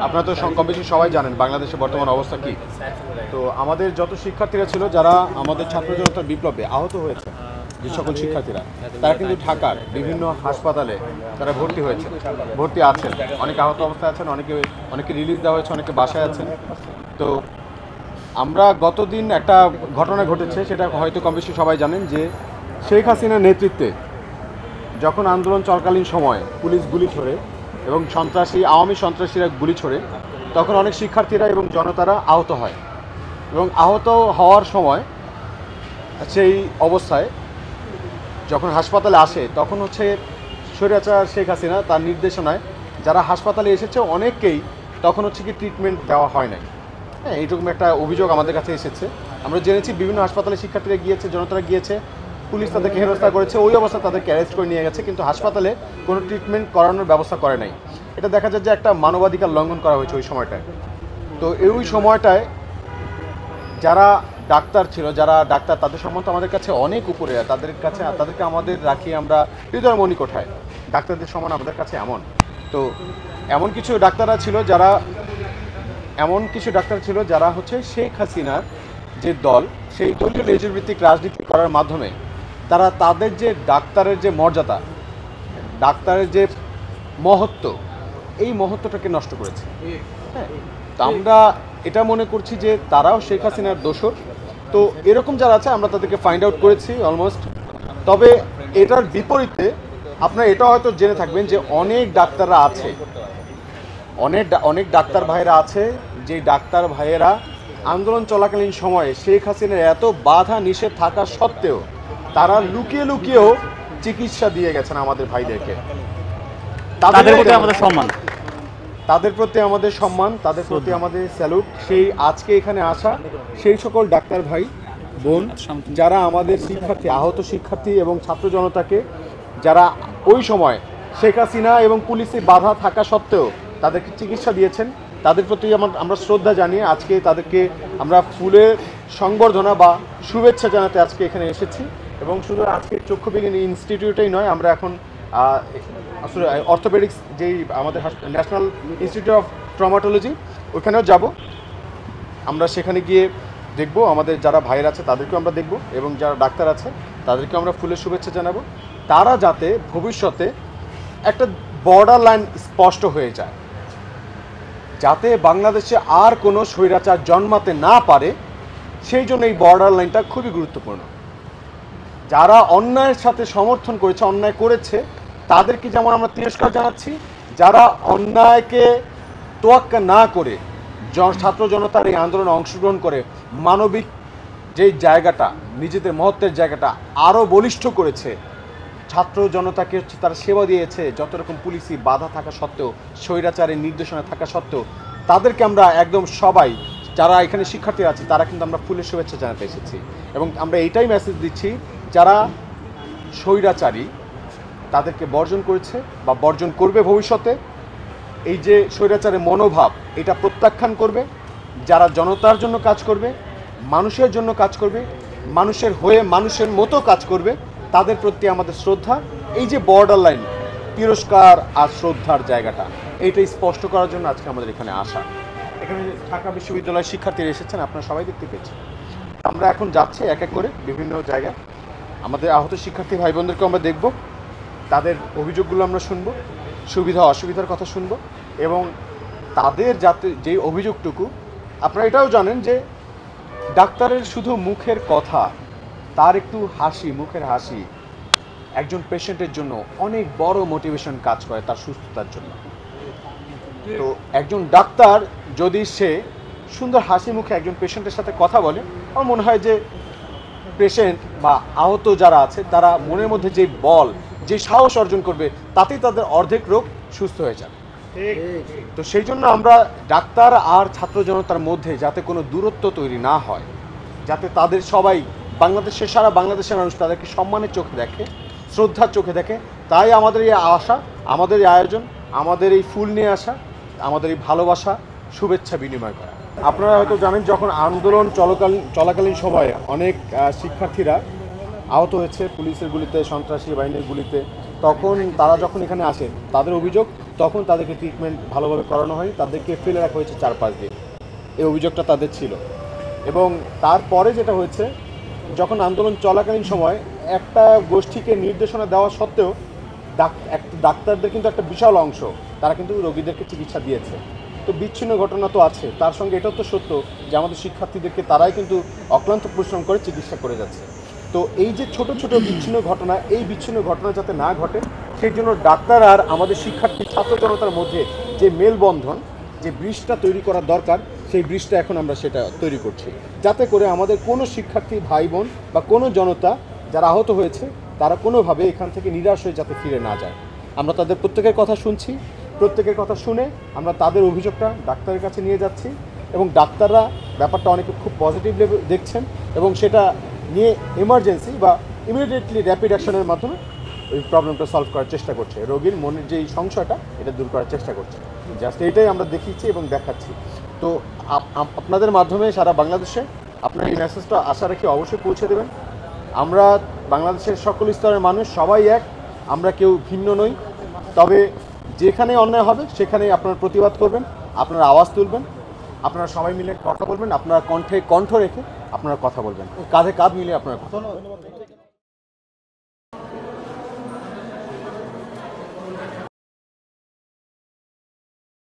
আপনারা তো কম বেশি সবাই জানেন বাংলাদেশের বর্তমান অবস্থা কি। তো আমাদের যত শিক্ষার্থীরা ছিল যারা আমাদের ছাত্র জনতার বিপ্লবে আহত হয়েছে, যে সকল শিক্ষার্থীরা, তারা কিন্তু ঢাকার বিভিন্ন হাসপাতালে তারা ভর্তি আছেন। অনেকে আহত অবস্থায় আছেন, অনেকে রিলিজ দেওয়া হয়েছে, অনেকে বাসায় আছেন। তো আমরা গতদিন একটা ঘটনা ঘটেছে, সেটা হয়তো কম বেশি সবাই জানেন, যে শেখ হাসিনার নেতৃত্বে যখন আন্দোলন চলাকালীন সময় পুলিশ গুলি ছোড়ে এবং আওয়ামী সন্ত্রাসীরা গুলি ছোড়ে, তখন অনেক শিক্ষার্থীরা এবং জনতারা আহত হয়। এবং আহত হওয়ার সময় সেই অবস্থায় যখন হাসপাতালে আসে, তখন স্বৈরাচার শেখ হাসিনা তার নির্দেশনায় যারা হাসপাতালে এসেছে অনেককেই তখন কি ট্রিটমেন্ট দেওয়া হয় নাই। হ্যাঁ, এইরকম একটা অভিযোগ আমাদের কাছে এসেছে। আমরা জেনেছি বিভিন্ন হাসপাতালে শিক্ষার্থীরা গিয়েছে, জনতারা গিয়েছে, পুলিশ তাদেরকে হেনস্থা করেছে, ওই অবস্থা তাদেরকে অ্যারেস্ট করে নিয়ে গেছে, কিন্তু হাসপাতালে কোনো ট্রিটমেন্ট করানোর ব্যবস্থা করে নাই। এটা দেখা যায় যে একটা মানবাধিকার লঙ্ঘন করা হয়েছে ওই সময়টায়। তো ওই সময়টায় যারা ডাক্তার ছিল, তাদের সম্বন্ধে আমাদের কাছে অনেক উপরে, তাদেরকে আমাদের রাখি আমরা হৃদয় মণিকোঠায়। ডাক্তারদের সমান আমাদের কাছে এমন। তো এমন কিছু ডাক্তার ছিল যারা শেখ হাসিনার যে দল, সেই দলীয় লেজুরভিত্তিক রাজনীতি করার মাধ্যমে তারা তাদের যে ডাক্তারের যে মর্যাদা, ডাক্তারের যে মহত্ব, এই মহত্বটাকে নষ্ট করেছে। হ্যাঁ, তো আমরা এটা মনে করছি যে তারাও শেখ হাসিনার দোষর। তো এরকম যারা আছে আমরা তাদেরকে ফাইন্ড আউট করেছি অলমোস্ট। তবে এটার বিপরীতে আপনারা এটা হয়তো জেনে থাকবেন যে অনেক ডাক্তাররা আছে, অনেক ডাক্তার ভাইয়েরা আছে, যে ডাক্তার ভাইয়েরা আন্দোলন চলাকালীন সময়ে শেখ হাসিনার এত বাধা নিষেধ থাকা সত্ত্বেও তারা লুকিয়েও চিকিৎসা দিয়ে গেছেন আমাদের ভাইদেরকে। তাদের প্রতি আমাদের সম্মান, তাদের প্রতি আমাদের স্যালুট। সেই আজকে এখানে আসা সেই সকল ডাক্তার ভাই বোন যারা আমাদের আহত শিক্ষার্থী এবং ছাত্র জনতাকে, যারা ওই সময় শেখ হাসিনা এবং পুলিশের বাধা থাকা সত্ত্বেও তাদেরকে চিকিৎসা দিয়েছেন, তাদের প্রতি আমরা শ্রদ্ধা জানিয়ে আজকে তাদেরকে আমরা ফুলের সংবর্ধনা বা শুভেচ্ছা জানাতে আজকে এখানে এসেছি। এবং শুধু আজকে চক্ষুবিজ্ঞান ইনস্টিটিউটেই নয়, আমরা এখন আসলে অর্থোপেডিক্স যেই আমাদের ন্যাশনাল ইনস্টিটিউট অফ ট্রমাটোলজি, ওখানেও যাব। আমরা সেখানে গিয়ে দেখব, আমাদের যারা ভাইয়ের আছে তাদেরকেও আমরা দেখব, এবং যারা ডাক্তার আছে তাদেরকে আমরা ফুলের শুভেচ্ছা জানাবো। তারা যাতে ভবিষ্যতে একটা বর্ডার লাইন স্পষ্ট হয়ে যায়, যাতে বাংলাদেশে আর কোনো স্বৈরাচার জন্মাতে না পারে, সেই জন্য এই বর্ডার লাইনটা খুবই গুরুত্বপূর্ণ। যারা অন্যায়ের সাথে সমর্থন করেছে, অন্যায় করেছে, তাদেরকে যেমন আমরা তিরস্কার জানাচ্ছি, যারা অন্যায়কে তোয়াক্কা না করে ছাত্র জনতার এই আন্দোলনে অংশগ্রহণ করে মানবিক যেই জায়গাটা, নিজেদের মহত্বের জায়গাটা আরও বলিষ্ঠ করেছে, ছাত্র জনতাকে তারা সেবা দিয়েছে যত রকম পুলিশি বাধা থাকা সত্ত্বেও, স্বৈরাচারের নির্দেশনা থাকা সত্ত্বেও, তাদেরকে আমরা একদম সবাই যারা এখানে শিক্ষার্থী আছে তারা কিন্তু আমরা ফুলের শুভেচ্ছা জানাতে এসেছি। এবং আমরা এইটাই মেসেজ দিচ্ছি, যারা স্বৈরাচারী তাদেরকে বর্জন করেছে বা বর্জন করবে ভবিষ্যতে, এই যে স্বৈরাচারের মনোভাব, এটা প্রত্যাখ্যান করবে। যারা জনতার জন্য কাজ করবে, মানুষের জন্য কাজ করবে, মানুষের হয়ে মানুষের মতো কাজ করবে, তাদের প্রতি আমাদের শ্রদ্ধা। এই যে বর্ডার লাইন, তিরস্কার আর শ্রদ্ধার জায়গাটা, এইটাই স্পষ্ট করার জন্য আজকে আমাদের এখানে আসা। এখানে ঢাকা বিশ্ববিদ্যালয়ের শিক্ষার্থীরা এসেছেন, আপনারা সবাই দেখতে পেয়েছেন। আমরা এখন যাচ্ছি এক এক করে বিভিন্ন জায়গায়, আমাদের আহত শিক্ষার্থী ভাই বোনদেরকে আমরা দেখব, তাদের অভিযোগগুলো আমরা শুনবো, সুবিধা অসুবিধার কথা শুনবো, এবং তাদের যাতে যেই অভিযোগটুকু, আপনারা এটাও জানেন যে ডাক্তারের শুধু মুখের কথা, তার একটু হাসি, মুখের হাসি একজন পেশেন্টের জন্য অনেক বড় মোটিভেশন কাজ করে তার সুস্থতার জন্য। তো একজন ডাক্তার যদি সে সুন্দর হাসি মুখে একজন পেশেন্টের সাথে কথা বলে, আমার মনে হয় যে পেশেন্ট বা আহত যারা আছে তারা মনের মধ্যে যে বল, যে সাহস অর্জন করবে, তাতেই তাদের অর্ধেক রোগ সুস্থ হয়ে যাবে। তো সেই জন্য আমরা ডাক্তার আর ছাত্র জনতার মধ্যে যাতে কোনো দূরত্ব তৈরি না হয়, যাতে তাদের সবাই সারা বাংলাদেশের মানুষ তাদেরকে সম্মানের চোখে দেখে, শ্রদ্ধার চোখে দেখে, তাই আমাদের এই আশা, আমাদের এই আয়োজন, আমাদের এই ফুল নিয়ে আসা, আমাদের এই ভালোবাসা, শুভেচ্ছা বিনিময় করা। আপনারা হয়তো জানেন, যখন আন্দোলন চলাকালীন সময়ে অনেক শিক্ষার্থীরা আহত হয়েছে পুলিশের গুলিতে, সন্ত্রাসী বাহিনীর গুলিতে, তখন তারা যখন এখানে আসে তাদের অভিযোগ তখন তাদেরকে ট্রিটমেন্ট ভালোভাবে করানো হয়, তাদেরকে ফেলে রাখা হয়েছে 4-5 দিন, এই অভিযোগটা তাদের ছিল। এবং তারপরে যেটা হয়েছে, যখন আন্দোলন চলাকালীন সময় একটা গোষ্ঠীকে নির্দেশনা দেওয়া সত্ত্বেও ডাক্তারদের কিন্তু একটা বিশাল অংশ তারা কিন্তু রোগীদেরকে চিকিৎসা দিয়েছে। তো বিচ্ছিন্ন ঘটনা তো আছে, তার সঙ্গে এটাও তো সত্য যে আমাদের শিক্ষার্থীদেরকে তারাই কিন্তু অক্লান্ত পরিশ্রম করে চিকিৎসা করে যাচ্ছে। তো এই যে ছোট ছোট বিচ্ছিন্ন ঘটনা, এই বিচ্ছিন্ন ঘটনা যাতে না ঘটে সেই জন্য ডাক্তার আর আমাদের শিক্ষার্থী ছাত্র জনতার মধ্যে যে মেলবন্ধন, যে ব্রিজটা তৈরি করা দরকার, সেই ব্রিজটা এখন আমরা সেটা তৈরি করছি, যাতে করে আমাদের কোনো শিক্ষার্থী ভাই বোন বা কোনো জনতা যারা আহত হয়েছে তারা কোনোভাবে এখান থেকে নিরাশ হয়ে যাতে ফিরে না যায়। আমরা তাদের প্রত্যেকের কথা শুনছি, প্রত্যেকের কথা শুনে আমরা তাদের অভিযোগটা ডাক্তারের কাছে নিয়ে যাচ্ছি এবং ডাক্তাররা ব্যাপারটা অনেকে খুব পজিটিভলি দেখছেন এবং সেটা নিয়ে এমার্জেন্সি বা ইমিডিয়েটলি র্যাপিড অ্যাকশনের মাধ্যমে ওই প্রবলেমটা সলভ করার চেষ্টা করছে, রোগীর মনের যে সংশয়টা এটা দূর করার চেষ্টা করছে। জাস্ট এইটাই আমরা দেখিয়েছি এবং দেখাচ্ছি। তো আপনাদের মাধ্যমে সারা বাংলাদেশে আপনার এই মেসেজটা আশা রাখি অবশ্যই পৌঁছে দেবেন। আমরা বাংলাদেশের সকল স্তরের মানুষ সবাই এক, আমরা কেউ ভিন্ন নই। তবে যেখানে অন্যায় হবে সেখানেই আপনারা প্রতিবাদ করবেন, আপনারা আওয়াজ তুলবেন, আপনারা সবাই মিলে কথা বলবেন, আপনারা কণ্ঠে কণ্ঠ রেখে আপনারা কথা বলবেন, কাঁধে কাঁধ মিলিয়ে আপনারা কথা। ধন্যবাদ।